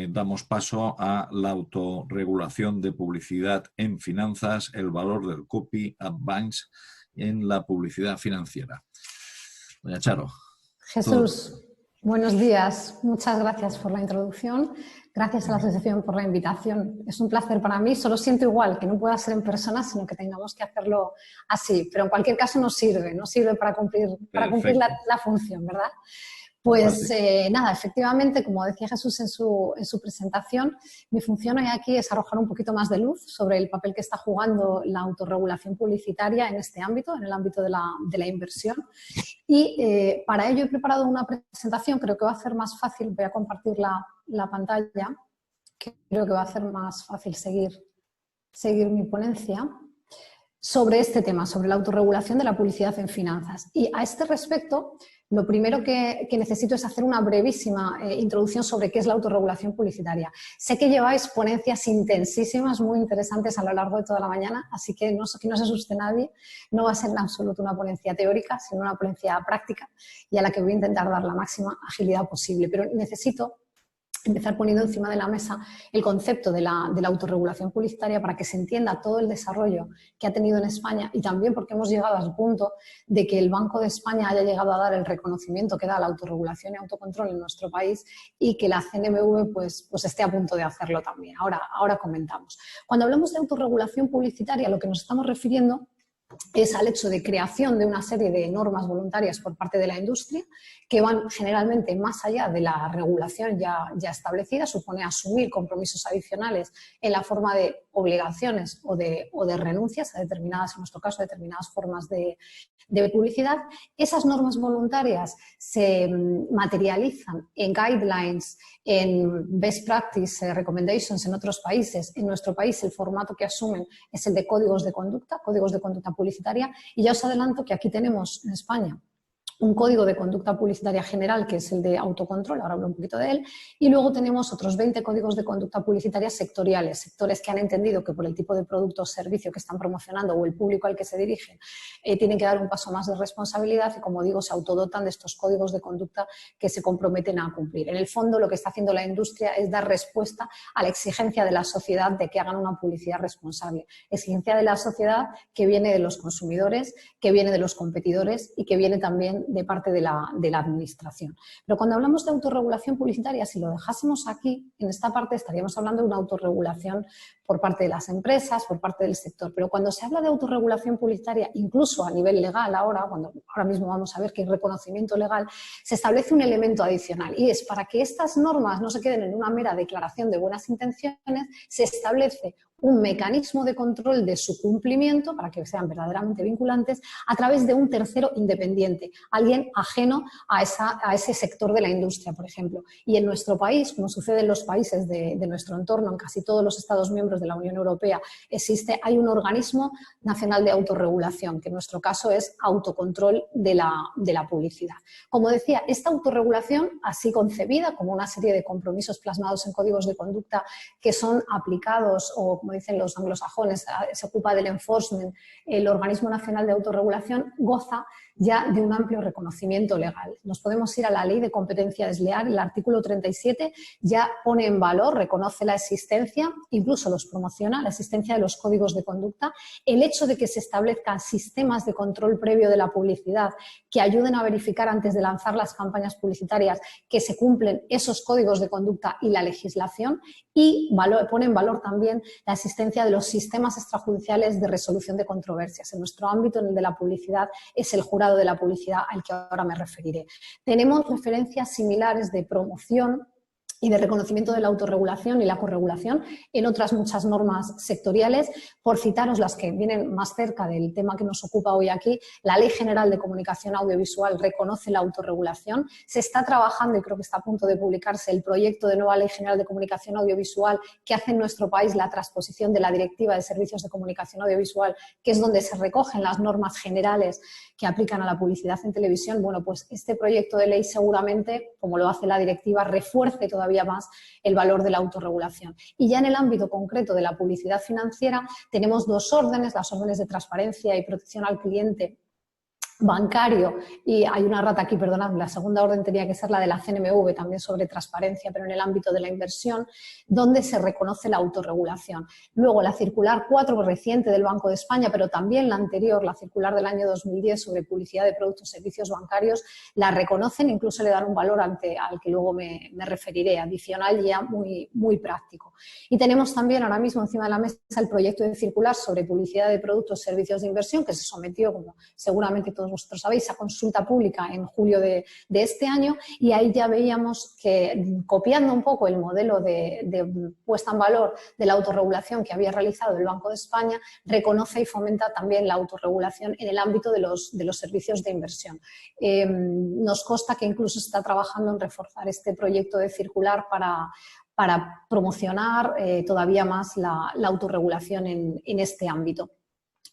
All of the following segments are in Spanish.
Damos paso a la autorregulación de publicidad en finanzas, el valor del copy at banks en la publicidad financiera. Doña Charo. Jesús, buenos días. Muchas gracias por la introducción. Gracias a la asociación por la invitación. Es un placer para mí. Solo siento igual que no pueda ser en persona, sino que tengamos que hacerlo así. Pero en cualquier caso nos sirve para cumplir la función, ¿verdad? Pues nada, efectivamente, como decía Jesús en su presentación, mi función hoy aquí es arrojar un poquito más de luz sobre el papel que está jugando la autorregulación publicitaria en este ámbito, en el ámbito de la inversión. Y para ello he preparado una presentación, creo que va a hacer más fácil, voy a compartir la pantalla, creo que va a hacer más fácil seguir mi ponencia, sobre este tema, sobre la autorregulación de la publicidad en finanzas. Y a este respecto, lo primero que necesito es hacer una brevísima introducción sobre qué es la autorregulación publicitaria. Sé que lleváis ponencias intensísimas, muy interesantes a lo largo de toda la mañana, así que no se asuste nadie, no va a ser en absoluto una ponencia teórica, sino una ponencia práctica y a la que voy a intentar dar la máxima agilidad posible. Pero necesito empezar poniendo encima de la mesa el concepto de la autorregulación publicitaria para que se entienda todo el desarrollo que ha tenido en España y también porque hemos llegado al punto de que el Banco de España haya llegado a dar el reconocimiento que da la autorregulación y autocontrol en nuestro país y que la CNMV pues esté a punto de hacerlo también. Ahora comentamos. Cuando hablamos de autorregulación publicitaria, lo que nos estamos refiriendo es al hecho de creación de una serie de normas voluntarias por parte de la industria que van generalmente más allá de la regulación ya establecida, supone asumir compromisos adicionales en la forma de obligaciones o de renuncias a determinadas, en nuestro caso, determinadas formas de publicidad. Esas normas voluntarias se materializan en guidelines, en best practice recommendations en otros países. En nuestro país el formato que asumen es el de códigos de conducta publicitaria, y ya os adelanto que aquí tenemos en España un código de conducta publicitaria general, que es el de autocontrol, ahora hablo un poquito de él, y luego tenemos otros 20 códigos de conducta publicitaria sectoriales, sectores que han entendido que por el tipo de producto o servicio que están promocionando o el público al que se dirigen, tienen que dar un paso más de responsabilidad y, como digo, se autodotan de estos códigos de conducta que se comprometen a cumplir. En el fondo, lo que está haciendo la industria es dar respuesta a la exigencia de la sociedad de que hagan una publicidad responsable. Exigencia de la sociedad que viene de los consumidores, que viene de los competidores y que viene también de parte de la administración. Pero cuando hablamos de autorregulación publicitaria, si lo dejásemos aquí, en esta parte estaríamos hablando de una autorregulación por parte de las empresas, por parte del sector. Pero cuando se habla de autorregulación publicitaria, incluso a nivel legal ahora mismo vamos a ver que hay reconocimiento legal, se establece un elemento adicional y es para que estas normas no se queden en una mera declaración de buenas intenciones, se establece un mecanismo de control de su cumplimiento para que sean verdaderamente vinculantes a través de un tercero independiente, alguien ajeno a ese sector de la industria, por ejemplo. Y en nuestro país, como sucede en los países de nuestro entorno, en casi todos los Estados miembros de la Unión Europea, hay un organismo nacional de autorregulación, que en nuestro caso es autocontrol de la publicidad. Como decía, esta autorregulación, así concebida como una serie de compromisos plasmados en códigos de conducta que son aplicados o, como dicen los anglosajones, se ocupa del enforcement, el Organismo Nacional de Autorregulación goza ya de un amplio reconocimiento legal. Nos podemos ir a la Ley de Competencia Desleal, el artículo 37 ya pone en valor, reconoce la existencia, incluso los promociona, la existencia de los códigos de conducta, el hecho de que se establezcan sistemas de control previo de la publicidad que ayuden a verificar antes de lanzar las campañas publicitarias que se cumplen esos códigos de conducta y la legislación, y pone en valor también la existencia de los sistemas extrajudiciales de resolución de controversias. En nuestro ámbito, en el de la publicidad, es el jurado de la publicidad al que ahora me referiré. Tenemos referencias similares de promoción y de reconocimiento de la autorregulación y la corregulación en otras muchas normas sectoriales. Por citaros las que vienen más cerca del tema que nos ocupa hoy aquí, la Ley General de Comunicación Audiovisual reconoce la autorregulación. Se está trabajando, y creo que está a punto de publicarse, el proyecto de nueva Ley General de Comunicación Audiovisual que hace en nuestro país la transposición de la Directiva de Servicios de Comunicación Audiovisual, que es donde se recogen las normas generales que aplican a la publicidad en televisión. Bueno, pues este proyecto de ley seguramente, como lo hace la directiva, refuerce todavía más el valor de la autorregulación. Y ya en el ámbito concreto de la publicidad financiera tenemos dos órdenes, las órdenes de transparencia y protección al cliente bancario, y hay una errata aquí, perdonad, la segunda orden tenía que ser la de la CNMV, también sobre transparencia, pero en el ámbito de la inversión, donde se reconoce la autorregulación. Luego, la circular 4 reciente del Banco de España, pero también la anterior, la circular del año 2010 sobre publicidad de productos y servicios bancarios, la reconocen, incluso le dan un valor al que luego me referiré, adicional ya muy práctico. Y tenemos también ahora mismo encima de la mesa el proyecto de circular sobre publicidad de productos y servicios de inversión, que se sometió, como seguramente todos vosotros sabéis, a consulta pública en julio de este año, y ahí ya veíamos que, copiando un poco el modelo de puesta en valor de la autorregulación que había realizado el Banco de España, reconoce y fomenta también la autorregulación en el ámbito de los servicios de inversión. Nos consta que incluso se está trabajando en reforzar este proyecto de circular para promocionar todavía más la autorregulación en este ámbito.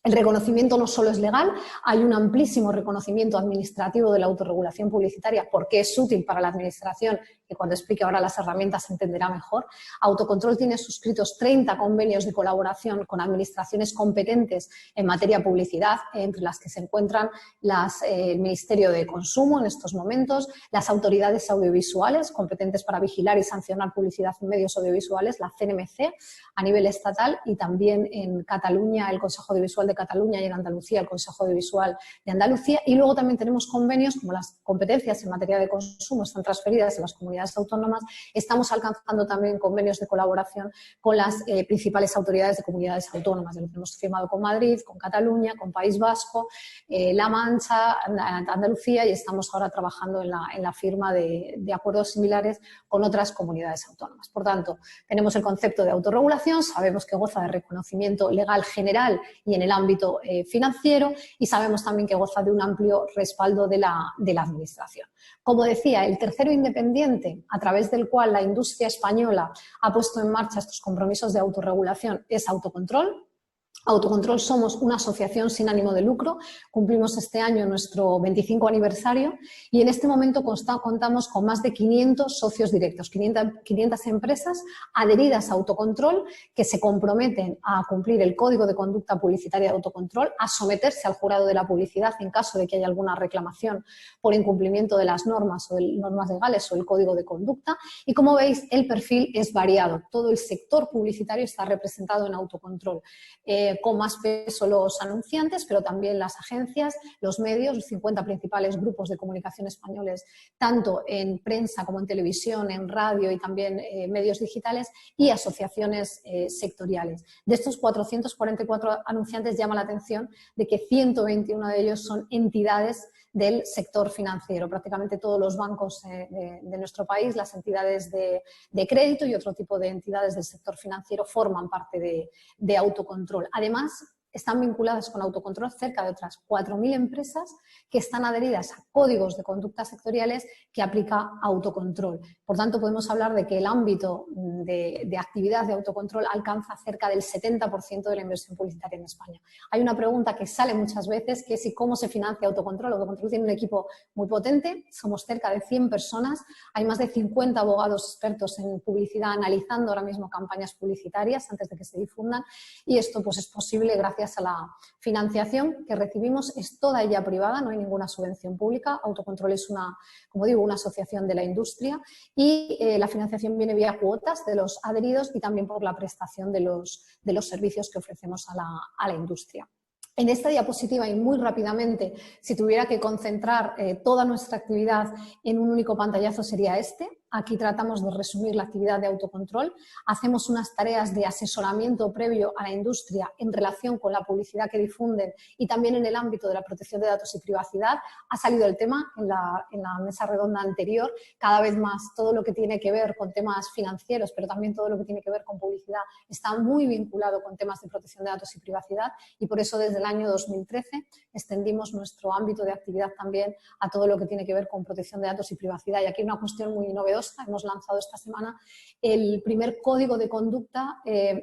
El reconocimiento no solo es legal, hay un amplísimo reconocimiento administrativo de la autorregulación publicitaria porque es útil para la administración, que cuando explique ahora las herramientas se entenderá mejor. Autocontrol tiene suscritos 30 convenios de colaboración con administraciones competentes en materia de publicidad, entre las que se encuentran el Ministerio de Consumo en estos momentos, las autoridades audiovisuales competentes para vigilar y sancionar publicidad en medios audiovisuales, la CNMC a nivel estatal, y también en Cataluña el Consejo Audiovisual de Cataluña y en Andalucía el Consejo Audiovisual de Andalucía. Y luego también tenemos convenios, como las competencias en materia de consumo están transferidas a las comunidades autónomas, estamos alcanzando también convenios de colaboración con las principales autoridades de comunidades autónomas. Lo hemos firmado con Madrid, con Cataluña, con País Vasco, La Mancha, Andalucía, y estamos ahora trabajando en la firma de acuerdos similares con otras comunidades autónomas. Por tanto, tenemos el concepto de autorregulación, sabemos que goza de reconocimiento legal general y en el ámbito financiero, y sabemos también que goza de un amplio respaldo de la administración. Como decía, el tercero independiente a través del cual la industria española ha puesto en marcha estos compromisos de autorregulación es Autocontrol. Autocontrol somos una asociación sin ánimo de lucro, cumplimos este año nuestro 25 aniversario y en este momento contamos con más de 500 socios directos, 500 empresas adheridas a Autocontrol que se comprometen a cumplir el Código de Conducta Publicitaria de Autocontrol, a someterse al jurado de la publicidad en caso de que haya alguna reclamación por incumplimiento de las normas o normas legales o el Código de Conducta. Y como veis, el perfil es variado, todo el sector publicitario está representado en Autocontrol. Con más peso los anunciantes, pero también las agencias, los medios, los 50 principales grupos de comunicación españoles, tanto en prensa como en televisión, en radio y también medios digitales, y asociaciones sectoriales. De estos 444 anunciantes llama la atención de que 121 de ellos son entidades del sector financiero. Prácticamente todos los bancos de nuestro país, las entidades de crédito y otro tipo de entidades del sector financiero forman parte de Autocontrol. Además, están vinculadas con Autocontrol cerca de otras 4.000 empresas que están adheridas a códigos de conducta sectoriales que aplica Autocontrol. Por tanto, podemos hablar de que el ámbito de actividad de Autocontrol alcanza cerca del 70% de la inversión publicitaria en España. Hay una pregunta que sale muchas veces, que es ¿y cómo se financia Autocontrol? Autocontrol tiene un equipo muy potente, somos cerca de 100 personas, hay más de 50 abogados expertos en publicidad analizando ahora mismo campañas publicitarias antes de que se difundan, y esto pues es posible gracias a la financiación que recibimos, es toda ella privada, no hay ninguna subvención pública. Autocontrol es como digo, una asociación de la industria y la financiación viene vía cuotas de los adheridos y también por la prestación de los servicios que ofrecemos a la industria. En esta diapositiva y muy rápidamente, si tuviera que concentrar toda nuestra actividad en un único pantallazo sería este. Aquí tratamos de resumir la actividad de Autocontrol. Hacemos unas tareas de asesoramiento previo a la industria en relación con la publicidad que difunden y también en el ámbito de la protección de datos y privacidad. Ha salido el tema en la mesa redonda anterior. Cada vez más todo lo que tiene que ver con temas financieros, pero también todo lo que tiene que ver con publicidad está muy vinculado con temas de protección de datos y privacidad, y por eso desde el año 2013 extendimos nuestro ámbito de actividad también a todo lo que tiene que ver con protección de datos y privacidad. Y aquí hay una cuestión muy novedosa. Hemos lanzado esta semana el primer código de conducta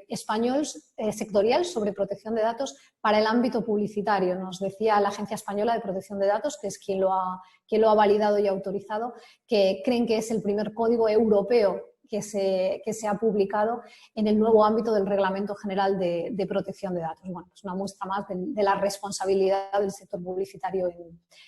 español sectorial sobre protección de datos para el ámbito publicitario. Nos decía la Agencia Española de Protección de Datos, que es quien lo ha validado y autorizado, que creen que es el primer código europeo que se ha publicado en el nuevo ámbito del Reglamento General de Protección de Datos. Bueno, es una muestra más de la responsabilidad del sector publicitario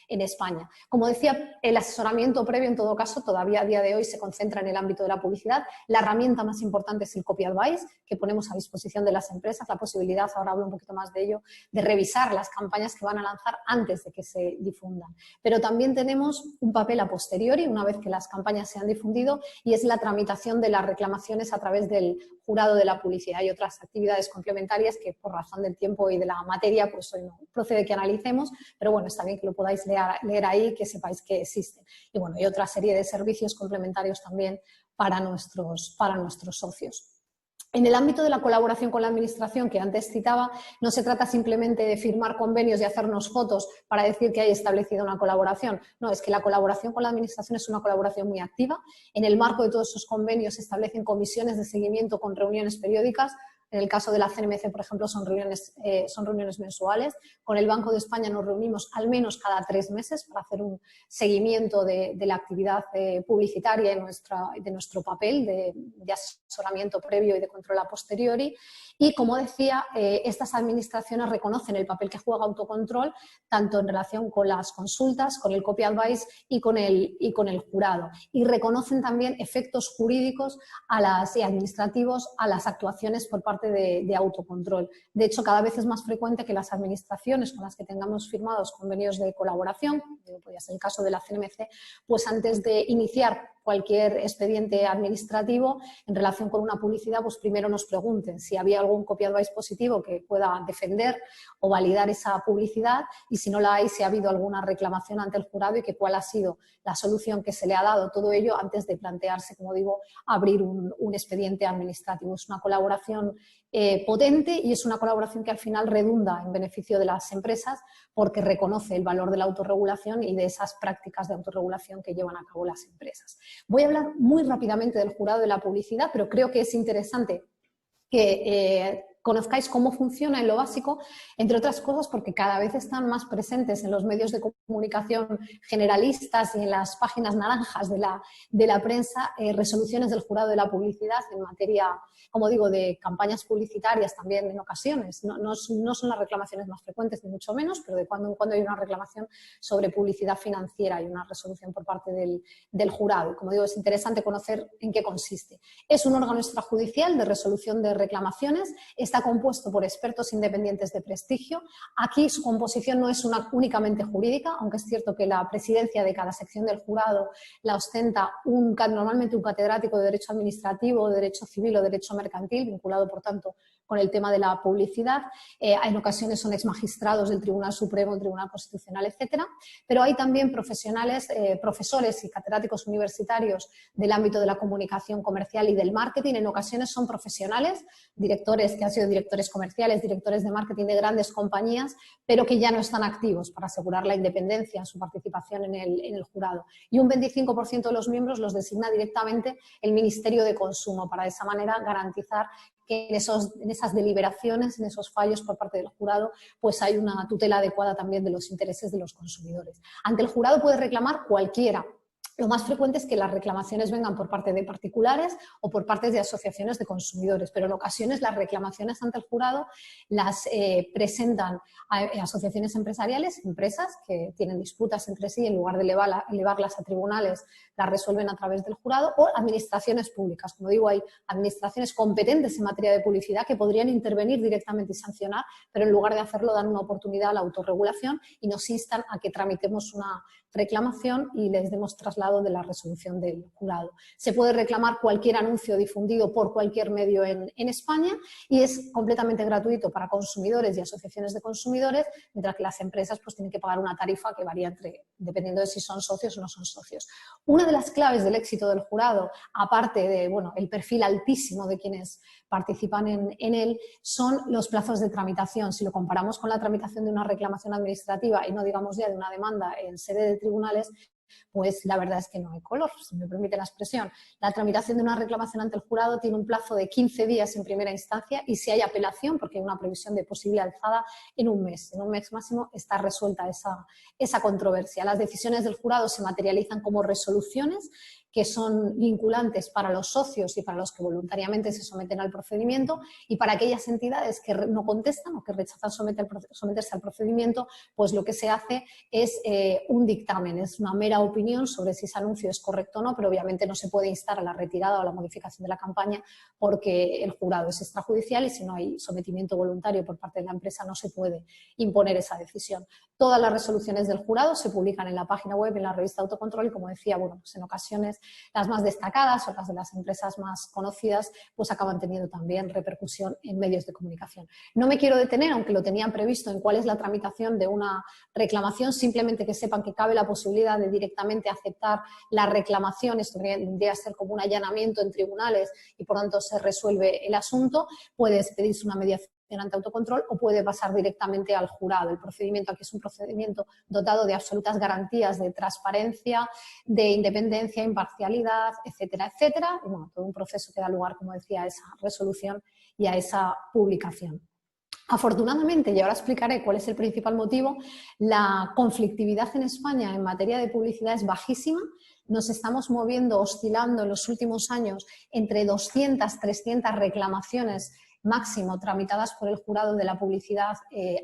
en España. Como decía, el asesoramiento previo, en todo caso, todavía a día de hoy se concentra en el ámbito de la publicidad. La herramienta más importante es el Copy Advice, que ponemos a disposición de las empresas, la posibilidad, ahora hablo un poquito más de ello, de revisar las campañas que van a lanzar antes de que se difundan. Pero también tenemos un papel a posteriori, una vez que las campañas se han difundido, y es la tramitación de las reclamaciones a través del jurado de la publicidad. Hay otras actividades complementarias que, por razón del tiempo y de la materia, pues hoy no procede que analicemos, pero bueno, está bien que lo podáis leer ahí, que sepáis que existen. Y bueno, hay otra serie de servicios complementarios también para nuestros socios. En el ámbito de la colaboración con la Administración, que antes citaba, no se trata simplemente de firmar convenios y hacernos fotos para decir que hay establecida una colaboración. No, es que la colaboración con la Administración es una colaboración muy activa. En el marco de todos esos convenios se establecen comisiones de seguimiento con reuniones periódicas. En el caso de la CNMC, por ejemplo, son reuniones mensuales. Con el Banco de España nos reunimos al menos cada 3 meses para hacer un seguimiento de la actividad publicitaria y de nuestro papel de asesoramiento previo y de control a posteriori. Y, como decía, estas administraciones reconocen el papel que juega autocontrol, tanto en relación con las consultas, con el Copy Advice y con el jurado. Y reconocen también efectos jurídicos y administrativos a las actuaciones por parte de autocontrol. De hecho, cada vez es más frecuente que las administraciones con las que tengamos firmados convenios de colaboración, podría ser el caso de la CNMC, pues antes de iniciar cualquier expediente administrativo en relación con una publicidad, pues primero nos pregunten si había algún Copy Advice positivo que pueda defender o validar esa publicidad, y si no la hay, si ha habido alguna reclamación ante el jurado y que cuál ha sido la solución que se le ha dado. Todo ello antes de plantearse, como digo, abrir un expediente administrativo. Es una colaboración potente, y es una colaboración que al final redunda en beneficio de las empresas, porque reconoce el valor de la autorregulación y de esas prácticas de autorregulación que llevan a cabo las empresas. Voy a hablar muy rápidamente del jurado de la publicidad, pero creo que es interesante que conozcáis cómo funciona en lo básico, entre otras cosas porque cada vez están más presentes en los medios de comunicación generalistas y en las páginas naranjas de la prensa resoluciones del jurado de la publicidad en materia, como digo, de campañas publicitarias también en ocasiones. No son las reclamaciones más frecuentes, ni mucho menos, pero de cuando en cuando hay una reclamación sobre publicidad financiera y una resolución por parte del jurado. Como digo, es interesante conocer en qué consiste. Es un órgano extrajudicial de resolución de reclamaciones. Está compuesto por expertos independientes de prestigio. Aquí su composición no es únicamente jurídica, aunque es cierto que la presidencia de cada sección del jurado la ostenta normalmente un catedrático de Derecho Administrativo, de Derecho Civil o Derecho Mercantil, vinculado, por tanto, con el tema de la publicidad. En ocasiones son exmagistrados del Tribunal Supremo, del Tribunal Constitucional, etcétera. Pero hay también profesionales, profesores y catedráticos universitarios del ámbito de la comunicación comercial y del marketing. En ocasiones son profesionales, directores que han sido directores comerciales, directores de marketing de grandes compañías, pero que ya no están activos para asegurar la independencia en su participación en el jurado. Y un 25% de los miembros los designa directamente el Ministerio de Consumo, para de esa manera garantizar que en esas deliberaciones, en esos fallos por parte del jurado, pues hay una tutela adecuada también de los intereses de los consumidores. Ante el jurado puede reclamar cualquiera. Lo más frecuente es que las reclamaciones vengan por parte de particulares o por parte de asociaciones de consumidores, pero en ocasiones las reclamaciones ante el jurado las presentan a asociaciones empresariales, empresas que tienen disputas entre sí, en lugar de elevarlas a tribunales, las resuelven a través del jurado, o administraciones públicas. Como digo, hay administraciones competentes en materia de publicidad que podrían intervenir directamente y sancionar, pero en lugar de hacerlo dan una oportunidad a la autorregulación y nos instan a que tramitemos una reclamación y les demos traslado de la resolución del jurado. Se puede reclamar cualquier anuncio difundido por cualquier medio en España, y es completamente gratuito para consumidores y asociaciones de consumidores, mientras que las empresas pues tienen que pagar una tarifa que varía dependiendo de si son socios o no son socios. Una de las claves del éxito del jurado, aparte de el perfil altísimo de quienes participan en él, son los plazos de tramitación. Si lo comparamos con la tramitación de una reclamación administrativa y no digamos ya de una demanda en sede de tribunales, pues la verdad es que no hay color, si me permite la expresión. La tramitación de una reclamación ante el jurado tiene un plazo de 15 días en primera instancia, y si hay apelación, porque hay una previsión de posible alzada, en un mes máximo está resuelta esa controversia. Las decisiones del jurado se materializan como resoluciones que son vinculantes para los socios y para los que voluntariamente se someten al procedimiento, y para aquellas entidades que no contestan o que rechazan someterse al procedimiento, pues lo que se hace es un dictamen, es una mera opinión sobre si ese anuncio es correcto o no, pero obviamente no se puede instar a la retirada o a la modificación de la campaña porque el jurado es extrajudicial y si no hay sometimiento voluntario por parte de la empresa no se puede imponer esa decisión. Todas las resoluciones del jurado se publican en la página web, en la revista Autocontrol, y como decía, bueno, pues en ocasiones las más destacadas o las de las empresas más conocidas pues acaban teniendo también repercusión en medios de comunicación. No me quiero detener, aunque lo tenían previsto, en cuál es la tramitación de una reclamación, simplemente que sepan que cabe la posibilidad de directamente aceptar la reclamación. Esto tendría que ser como un allanamiento en tribunales y por tanto se resuelve el asunto. Puedes pedirse una mediación ante autocontrol o puede pasar directamente al jurado. El procedimiento aquí es un procedimiento dotado de absolutas garantías de transparencia, de independencia, imparcialidad, etcétera, etcétera. Y bueno, todo un proceso que da lugar, como decía, a esa resolución y a esa publicación. Afortunadamente, y ahora explicaré cuál es el principal motivo, la conflictividad en España en materia de publicidad es bajísima. Nos estamos moviendo, oscilando en los últimos años entre 200, 300 reclamaciones máximo tramitadas por el jurado de la publicidad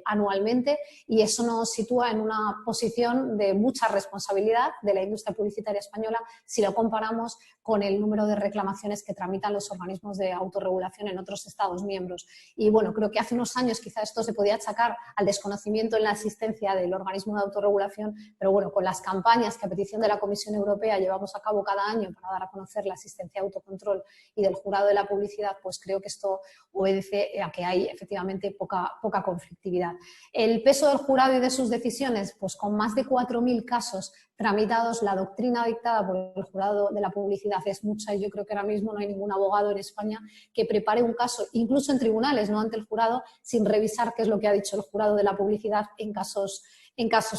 anualmente, y eso nos sitúa en una posición de mucha responsabilidad de la industria publicitaria española si lo comparamos con el número de reclamaciones que tramitan los organismos de autorregulación en otros Estados miembros. Y bueno, creo que hace unos años quizá esto se podía achacar al desconocimiento en la existencia del organismo de autorregulación, pero bueno, con las campañas que a petición de la Comisión Europea llevamos a cabo cada año para dar a conocer la asistencia a autocontrol y del jurado de la publicidad, pues creo que esto obedece a que hay efectivamente poca conflictividad. El peso del jurado y de sus decisiones, pues con más de 4.000 casos tramitados, la doctrina dictada por el jurado de la publicidad es mucha, y yo creo que ahora mismo no hay ningún abogado en España que prepare un caso, incluso en tribunales, no ante el jurado, sin revisar qué es lo que ha dicho el jurado de la publicidad en casos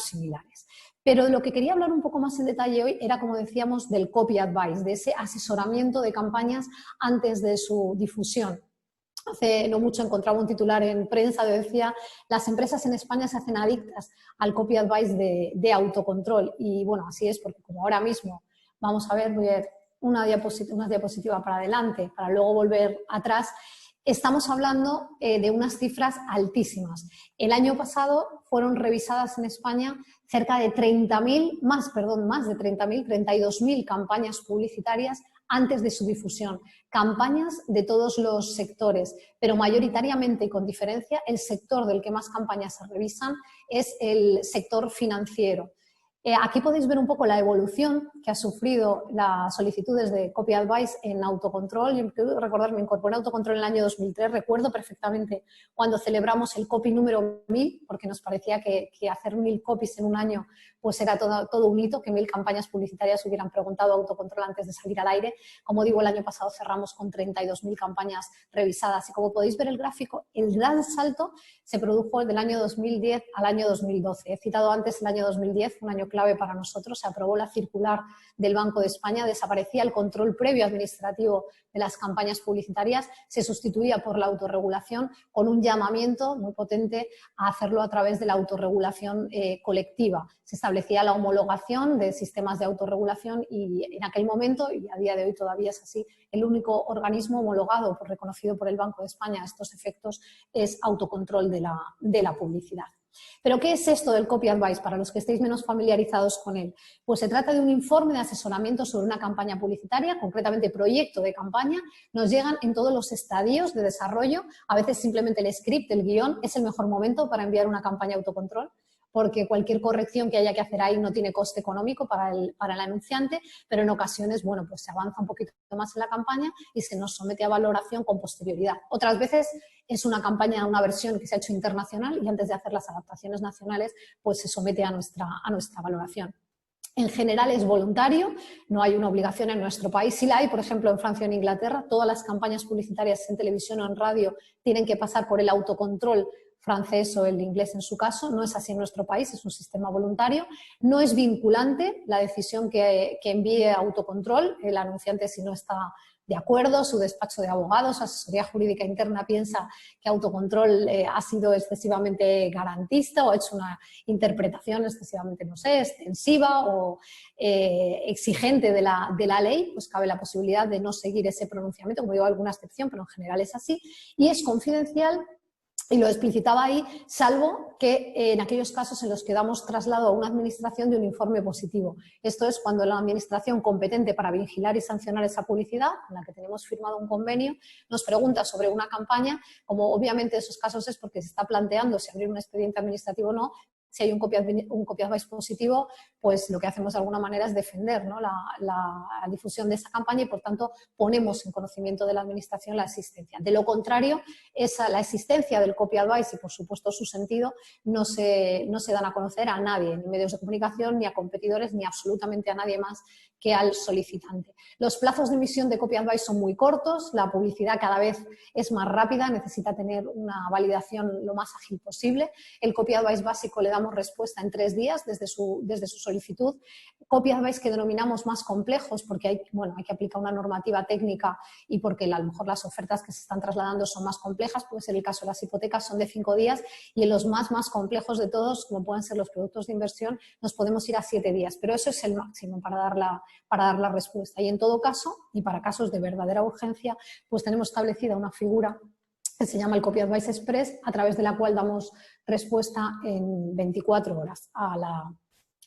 similares. Pero lo que quería hablar un poco más en detalle hoy era, como decíamos, del copy advice, de ese asesoramiento de campañas antes de su difusión. Hace no mucho encontraba un titular en prensa que decía: las empresas en España se hacen adictas al copy advice de autocontrol. Y bueno, así es, porque como ahora mismo vamos a ver, voy a ver una diapositiva para adelante para luego volver atrás. Estamos hablando de unas cifras altísimas. El año pasado fueron revisadas en España cerca de 32.000 campañas publicitarias antes de su difusión. Campañas de todos los sectores, pero mayoritariamente y con diferencia el sector del que más campañas se revisan es el sector financiero. Aquí podéis ver un poco la evolución que ha sufrido las solicitudes de copy advice en autocontrol. Yo quiero recordar, me incorporé a autocontrol en el año 2003, recuerdo perfectamente cuando celebramos el copy número 1000, porque nos parecía que hacer 1000 copies en un año pues era todo un hito, que 1000 campañas publicitarias hubieran preguntado a autocontrol antes de salir al aire. Como digo, el año pasado cerramos con 32.000 campañas revisadas, y como podéis ver el gráfico, el gran salto se produjo del año 2010 al año 2012. He citado antes el año 2010, un año clave para nosotros. Se aprobó la circular del Banco de España, desaparecía el control previo administrativo de las campañas publicitarias, se sustituía por la autorregulación, con un llamamiento muy potente a hacerlo a través de la autorregulación colectiva. Se establecía la homologación de sistemas de autorregulación y en aquel momento, y a día de hoy todavía es así, el único organismo homologado reconocido por el Banco de España a estos efectos es Autocontrol de la publicidad. ¿Pero qué es esto del copy advice para los que estéis menos familiarizados con él? Pues se trata de un informe de asesoramiento sobre una campaña publicitaria, concretamente proyecto de campaña. Nos llegan en todos los estadios de desarrollo. A veces simplemente el script, el guión, es el mejor momento para enviar una campaña autocontrol, porque cualquier corrección que haya que hacer ahí no tiene coste económico para el anunciante, pero en ocasiones, bueno, pues se avanza un poquito más en la campaña y se nos somete a valoración con posterioridad. Otras veces es una campaña, una versión que se ha hecho internacional, y antes de hacer las adaptaciones nacionales, pues se somete a nuestra valoración. En general es voluntario, no hay una obligación en nuestro país. Sí la hay, por ejemplo, en Francia o en Inglaterra. Todas las campañas publicitarias en televisión o en radio tienen que pasar por el autocontrol francés o el inglés en su caso. No es así en nuestro país, es un sistema voluntario. No es vinculante la decisión que envíe autocontrol el anunciante si no está de acuerdo, su despacho de abogados, su asesoría jurídica interna piensa que autocontrol ha sido excesivamente garantista o ha hecho una interpretación excesivamente, no sé, extensiva o exigente de la ley, pues cabe la posibilidad de no seguir ese pronunciamiento, como digo, alguna excepción, pero en general es así, y es confidencial. Y lo explicitaba ahí, salvo que en aquellos casos en los que damos traslado a una administración de un informe positivo. Esto es cuando la administración competente para vigilar y sancionar esa publicidad, con la que tenemos firmado un convenio, nos pregunta sobre una campaña, como obviamente esos casos es porque se está planteando si abrir un expediente administrativo o no. Si hay un copy advice positivo, pues lo que hacemos de alguna manera es defender, ¿no?, la difusión de esa campaña y, por tanto, ponemos en conocimiento de la Administración la existencia. De lo contrario, la existencia del copy advice y, por supuesto, su sentido no se dan a conocer a nadie, ni medios de comunicación, ni a competidores, ni absolutamente a nadie más que al solicitante. Los plazos de emisión de copy advice son muy cortos, la publicidad cada vez es más rápida, necesita tener una validación lo más ágil posible. El copy advice básico le damos respuesta en 3 días desde su solicitud. Copy advice que denominamos más complejos porque hay que aplicar una normativa técnica y porque a lo mejor las ofertas que se están trasladando son más complejas, puede ser el caso de las hipotecas, son de 5 días y en los más complejos de todos, como pueden ser los productos de inversión, nos podemos ir a 7 días, pero eso es el máximo para dar la respuesta. Y en todo caso, y para casos de verdadera urgencia, pues tenemos establecida una figura que se llama el Copy Advice Express, a través de la cual damos respuesta en 24 horas a la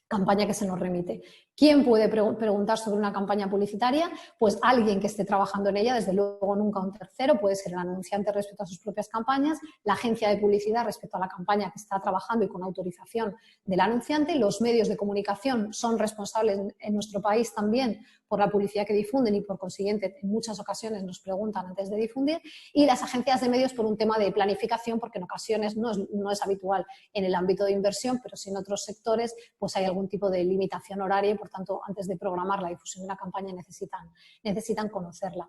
campaña que se nos remite. ¿Quién puede preguntar sobre una campaña publicitaria? Pues alguien que esté trabajando en ella, desde luego nunca un tercero, puede ser el anunciante respecto a sus propias campañas, la agencia de publicidad respecto a la campaña que está trabajando y con autorización del anunciante, los medios de comunicación son responsables en nuestro país también por la publicidad que difunden y, por consiguiente, en muchas ocasiones nos preguntan antes de difundir, y las agencias de medios por un tema de planificación, porque en ocasiones no es habitual en el ámbito de inversión, pero sí en otros sectores pues hay algún tipo de limitación horaria y, por tanto, antes de programar la difusión de una campaña necesitan conocerla.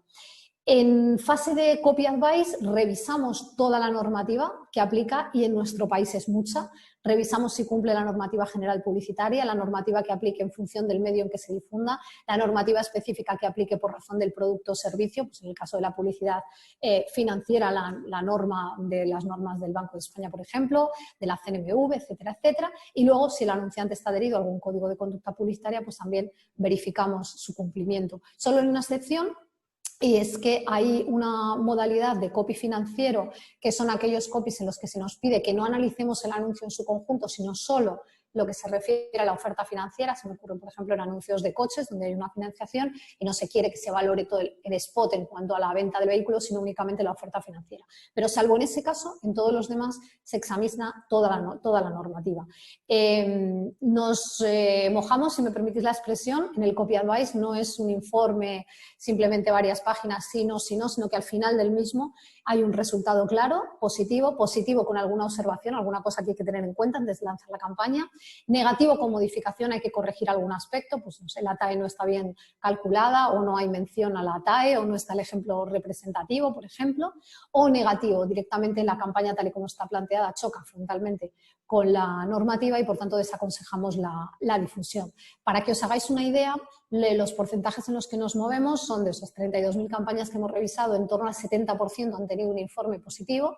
En fase de Copy Advice revisamos toda la normativa que aplica y en nuestro país es mucha. Revisamos si cumple la normativa general publicitaria, la normativa que aplique en función del medio en que se difunda, la normativa específica que aplique por razón del producto o servicio, pues en el caso de la publicidad financiera, las normas del Banco de España, por ejemplo, de la CNMV, etcétera, etcétera. Y luego, si el anunciante está adherido a algún código de conducta publicitaria, pues también verificamos su cumplimiento. Solo en una excepción, y es que hay una modalidad de copy financiero, que son aquellos copies en los que se nos pide que no analicemos el anuncio en su conjunto, sino solo lo que se refiere a la oferta financiera. Se me ocurre, por ejemplo, en anuncios de coches, donde hay una financiación y no se quiere que se valore todo el spot en cuanto a la venta del vehículo, sino únicamente la oferta financiera. Pero salvo en ese caso, en todos los demás se examina toda la normativa. Nos mojamos, si me permitís la expresión, en el Copy Advice. No es un informe, simplemente varias páginas, sino que al final del mismo hay un resultado claro, positivo con alguna observación, alguna cosa que hay que tener en cuenta antes de lanzar la campaña. Negativo con modificación, hay que corregir algún aspecto, pues no sé, la TAE no está bien calculada o no hay mención a la TAE o no está el ejemplo representativo, por ejemplo. O negativo, directamente la campaña tal y como está planteada choca frontalmente con la normativa y, por tanto, desaconsejamos la difusión. Para que os hagáis una idea, los porcentajes en los que nos movemos son de esas 32.000 campañas que hemos revisado, en torno al 70% han tenido un informe positivo,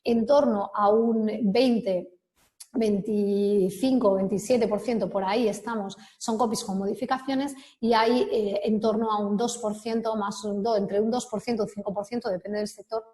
en torno a un 25, 27%, por ahí estamos, son copies con modificaciones, y hay en torno a un 2%, entre un 2% y un 5%, depende del sector,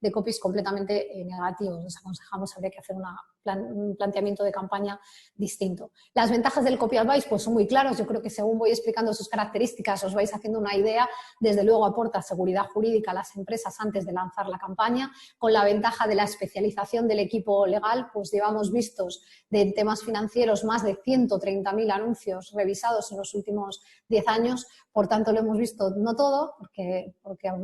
de copies completamente negativos. Nos aconsejamos, habría que hacer un planteamiento de campaña distinto. Las ventajas del Copy Advice pues son muy claras. Yo creo que según voy explicando sus características os vais haciendo una idea. Desde luego aporta seguridad jurídica a las empresas antes de lanzar la campaña, con la ventaja de la especialización del equipo legal. Pues llevamos vistos de temas financieros más de 130.000 anuncios revisados en los últimos 10 años. Por tanto, lo hemos visto, no todo, porque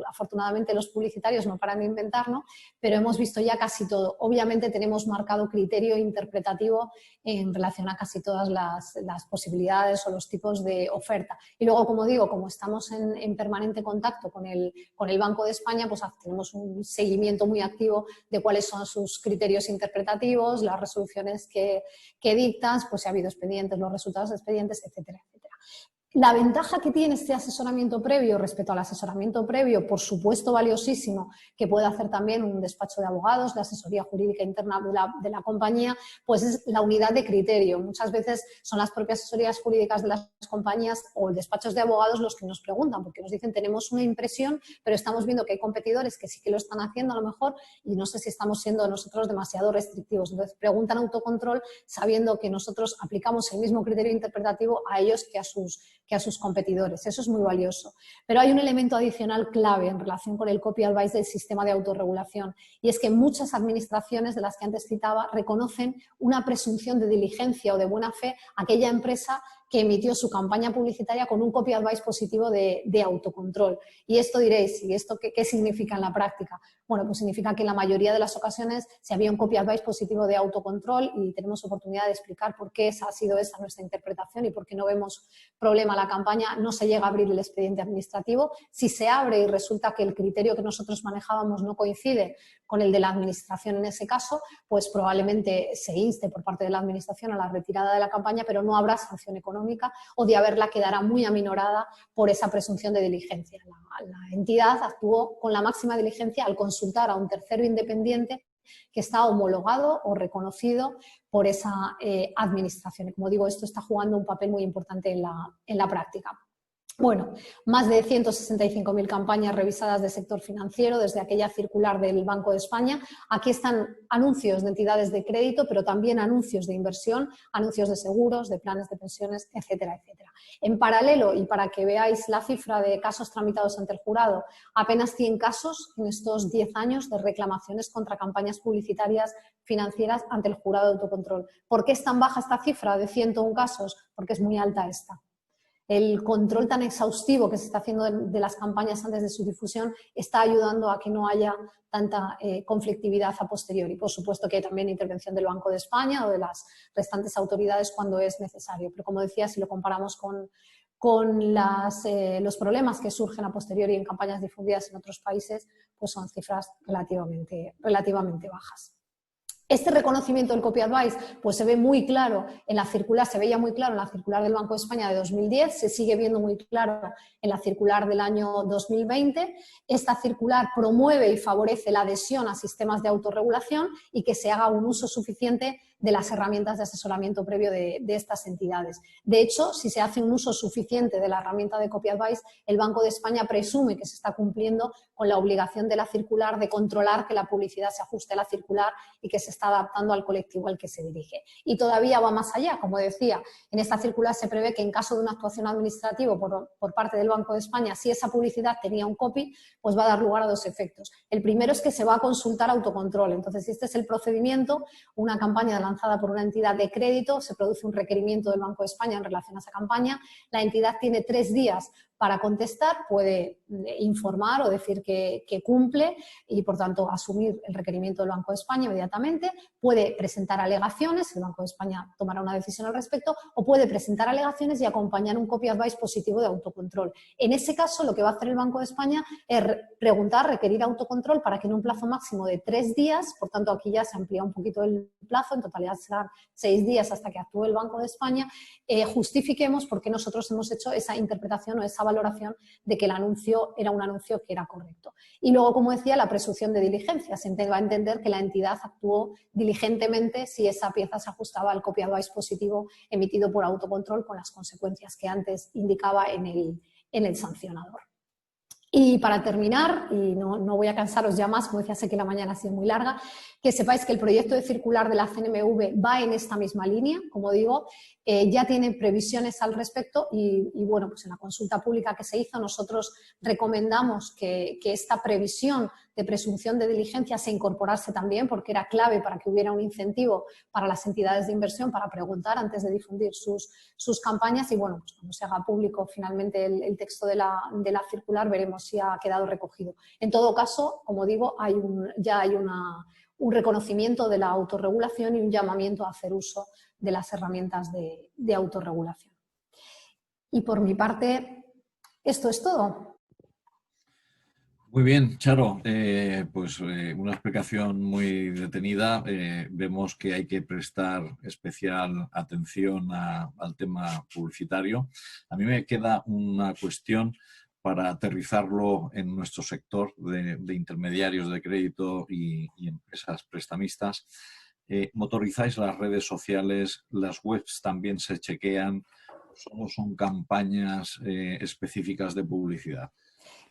afortunadamente los publicitarios no paran de inventar, ¿no? Pero hemos visto ya casi todo. Obviamente tenemos marcado criterio interpretativo en relación a casi todas las posibilidades o los tipos de oferta. Y luego, como digo, como estamos en permanente contacto con el Banco de España, pues tenemos un seguimiento muy activo de cuáles son sus criterios interpretativos, las resoluciones que dictan, pues si ha habido expedientes, los resultados de expedientes, etcétera, etcétera. La ventaja que tiene este asesoramiento previo respecto al asesoramiento previo, por supuesto valiosísimo, que puede hacer también un despacho de abogados, de asesoría jurídica interna de la compañía, pues es la unidad de criterio. Muchas veces son las propias asesorías jurídicas de las compañías o despachos de abogados los que nos preguntan, porque nos dicen tenemos una impresión, pero estamos viendo que hay competidores que sí que lo están haciendo a lo mejor y no sé si estamos siendo nosotros demasiado restrictivos. Entonces preguntan autocontrol sabiendo que nosotros aplicamos el mismo criterio interpretativo a ellos que a sus competidores. Eso es muy valioso. Pero hay un elemento adicional clave en relación con el copy advice del sistema de autorregulación y es que muchas administraciones de las que antes citaba reconocen una presunción de diligencia o de buena fe a aquella empresa que emitió su campaña publicitaria con un copy advice positivo de autocontrol. Y esto diréis, ¿y esto qué significa en la práctica? Bueno, pues significa que en la mayoría de las ocasiones si había un copy advice positivo de autocontrol y tenemos oportunidad de explicar por qué ha sido esa nuestra interpretación y por qué no vemos problema en la campaña, no se llega a abrir el expediente administrativo. Si se abre y resulta que el criterio que nosotros manejábamos no coincide con el de la administración en ese caso, pues probablemente se inste por parte de la administración a la retirada de la campaña, pero no habrá sanción económica o de haberla quedará muy aminorada por esa presunción de diligencia. La entidad actuó con la máxima diligencia al consultar a un tercero independiente que está homologado o reconocido por esa administración. Y como digo, esto está jugando un papel muy importante en la práctica. Bueno, más de 165.000 campañas revisadas del sector financiero desde aquella circular del Banco de España. Aquí están anuncios de entidades de crédito, pero también anuncios de inversión, anuncios de seguros, de planes de pensiones, etcétera, etcétera. En paralelo, y para que veáis la cifra de casos tramitados ante el jurado, apenas 100 casos en estos 10 años de reclamaciones contra campañas publicitarias financieras ante el jurado de autocontrol. ¿Por qué es tan baja esta cifra de 101 casos? Porque es muy alta esta. El control tan exhaustivo que se está haciendo de las campañas antes de su difusión está ayudando a que no haya tanta conflictividad a posteriori. Por supuesto que hay también intervención del Banco de España o de las restantes autoridades cuando es necesario. Pero como decía, si lo comparamos con los problemas que surgen a posteriori en campañas difundidas en otros países, pues son cifras relativamente bajas. Este reconocimiento del copy advice pues se ve muy claro en la circular, se veía muy claro en la circular del Banco de España de 2010, se sigue viendo muy claro en la circular del año 2020. Esta circular promueve y favorece la adhesión a sistemas de autorregulación y que se haga un uso suficiente de las herramientas de asesoramiento previo de estas entidades. De hecho, si se hace un uso suficiente de la herramienta de copy advice, el Banco de España presume que se está cumpliendo con la obligación de la circular de controlar que la publicidad se ajuste a la circular y que se está adaptando al colectivo al que se dirige. Y todavía va más allá, como decía, en esta circular se prevé que en caso de una actuación administrativa por parte del Banco de España, si esa publicidad tenía un copy, pues va a dar lugar a dos efectos. El primero es que se va a consultar autocontrol. Entonces, si este es el procedimiento, una campaña lanzada por una entidad de crédito, se produce un requerimiento del Banco de España en relación a esa campaña, la entidad tiene 3 días para contestar, puede informar o decir que cumple y, por tanto, asumir el requerimiento del Banco de España inmediatamente, puede presentar alegaciones, el Banco de España tomará una decisión al respecto, o puede presentar alegaciones y acompañar un copy advice positivo de autocontrol. En ese caso, lo que va a hacer el Banco de España es preguntar, requerir autocontrol para que en un plazo máximo de 3 días, por tanto, aquí ya se amplía un poquito el plazo, en totalidad serán 6 días hasta que actúe el Banco de España, justifiquemos por qué nosotros hemos hecho esa interpretación o esa valoración de que el anuncio era un anuncio que era correcto. Y luego, como decía, la presunción de diligencia. Se va a entender que la entidad actuó diligentemente si esa pieza se ajustaba al copy advice positivo emitido por autocontrol con las consecuencias que antes indicaba en el sancionador. Y para terminar, y no voy a cansaros ya más, como decía, sé que la mañana ha sido muy larga, que sepáis que el proyecto de circular de la CNMV va en esta misma línea, como digo, ya tiene previsiones al respecto y bueno, pues en la consulta pública que se hizo nosotros recomendamos que esta previsión de presunción de diligencia se incorporase también porque era clave para que hubiera un incentivo para las entidades de inversión para preguntar antes de difundir sus campañas y bueno, pues cuando se haga público finalmente el texto de la circular veremos si ha quedado recogido. En todo caso, como digo, ya hay un reconocimiento de la autorregulación y un llamamiento a hacer uso de las herramientas de autorregulación. Y por mi parte, esto es todo. Muy bien, Charo. Una explicación muy detenida. Vemos que hay que prestar especial atención al tema publicitario. A mí me queda una cuestión para aterrizarlo en nuestro sector de intermediarios de crédito y empresas prestamistas. ¿Motorizáis las redes sociales? ¿Las webs también se chequean? ¿Solo son campañas específicas de publicidad?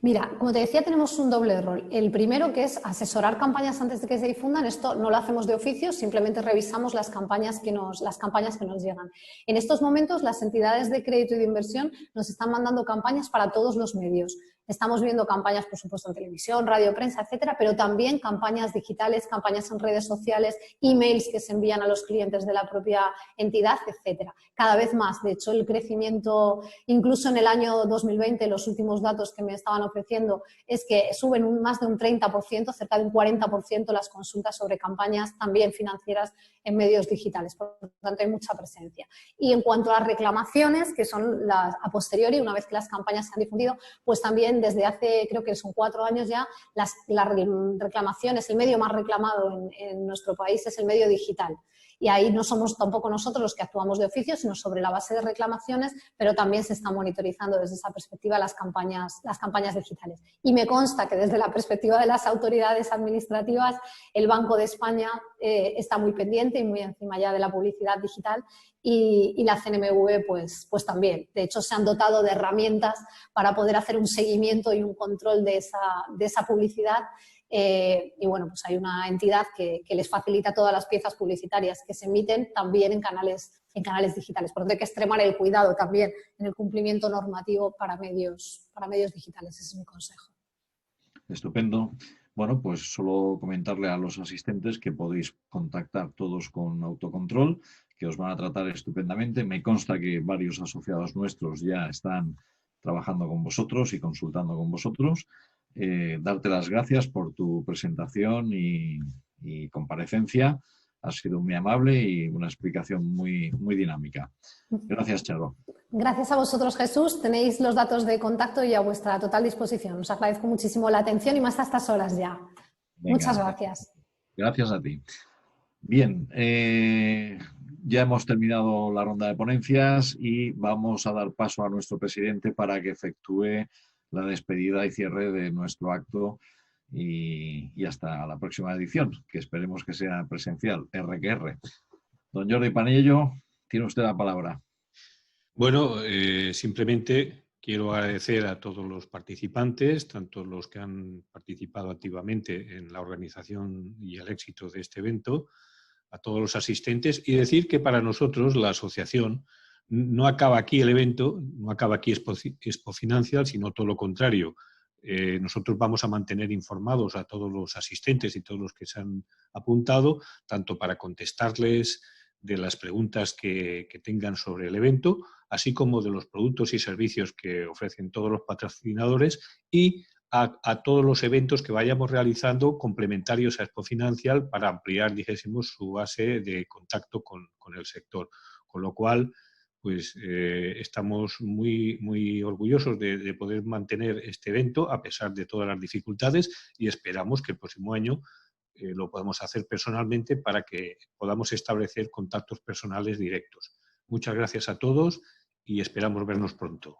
Mira, como te decía, tenemos un doble rol. El primero, que es asesorar campañas antes de que se difundan. Esto no lo hacemos de oficio, simplemente revisamos las campañas que nos llegan. En estos momentos, las entidades de crédito y de inversión nos están mandando campañas para todos los medios. Estamos viendo campañas, por supuesto, en televisión, radio, prensa, etcétera, pero también campañas digitales, campañas en redes sociales, emails que se envían a los clientes de la propia entidad, etcétera. Cada vez más. De hecho, el crecimiento, incluso en el año 2020, los últimos datos que me estaban ofreciendo, es que suben más de un 30%, cerca de un 40% las consultas sobre campañas también financieras en medios digitales. Por lo tanto, hay mucha presencia. Y en cuanto a las reclamaciones, que son las a posteriori, una vez que las campañas se han difundido, pues también desde hace, creo que son 4 años ya, las reclamaciones, el medio más reclamado en nuestro país es el medio digital. Y ahí no somos tampoco nosotros los que actuamos de oficio, sino sobre la base de reclamaciones, pero también se está monitorizando desde esa perspectiva las campañas digitales. Y me consta que desde la perspectiva de las autoridades administrativas, el Banco de España está muy pendiente y muy encima ya de la publicidad digital y la CNMV pues también. De hecho, se han dotado de herramientas para poder hacer un seguimiento y un control de esa publicidad. Y bueno, pues hay una entidad que les facilita todas las piezas publicitarias que se emiten también en canales digitales. Por lo tanto, hay que extremar el cuidado también en el cumplimiento normativo para medios digitales. Ese es mi consejo. Estupendo. Bueno, pues solo comentarle a los asistentes que podéis contactar todos con Autocontrol, que os van a tratar estupendamente. Me consta que varios asociados nuestros ya están trabajando con vosotros y consultando con vosotros. Darte las gracias por tu presentación y comparecencia. Ha sido muy amable y una explicación muy, muy dinámica. Gracias, Charo. Gracias a vosotros, Jesús. Tenéis los datos de contacto y a vuestra total disposición. Os agradezco muchísimo la atención y más a estas horas ya. Venga, Muchas gracias. gracias a ti. Bien, ya hemos terminado la ronda de ponencias y vamos a dar paso a nuestro presidente para que efectúe la despedida y cierre de nuestro acto y hasta la próxima edición, que esperemos que sea presencial, R que R. Don Jordi Panello, tiene usted la palabra. Bueno, simplemente quiero agradecer a todos los participantes, tanto los que han participado activamente en la organización y el éxito de este evento, a todos los asistentes y decir que para nosotros la asociación no acaba aquí el evento, no acaba aquí Expo Financial, sino todo lo contrario. Nosotros vamos a mantener informados a todos los asistentes y todos los que se han apuntado, tanto para contestarles de las preguntas que tengan sobre el evento, así como de los productos y servicios que ofrecen todos los patrocinadores y a todos los eventos que vayamos realizando complementarios a Expo Financial para ampliar, dijésemos, su base de contacto con el sector. Con lo cual, pues estamos muy, muy orgullosos de poder mantener este evento a pesar de todas las dificultades y esperamos que el próximo año lo podamos hacer personalmente para que podamos establecer contactos personales directos. Muchas gracias a todos y esperamos vernos pronto.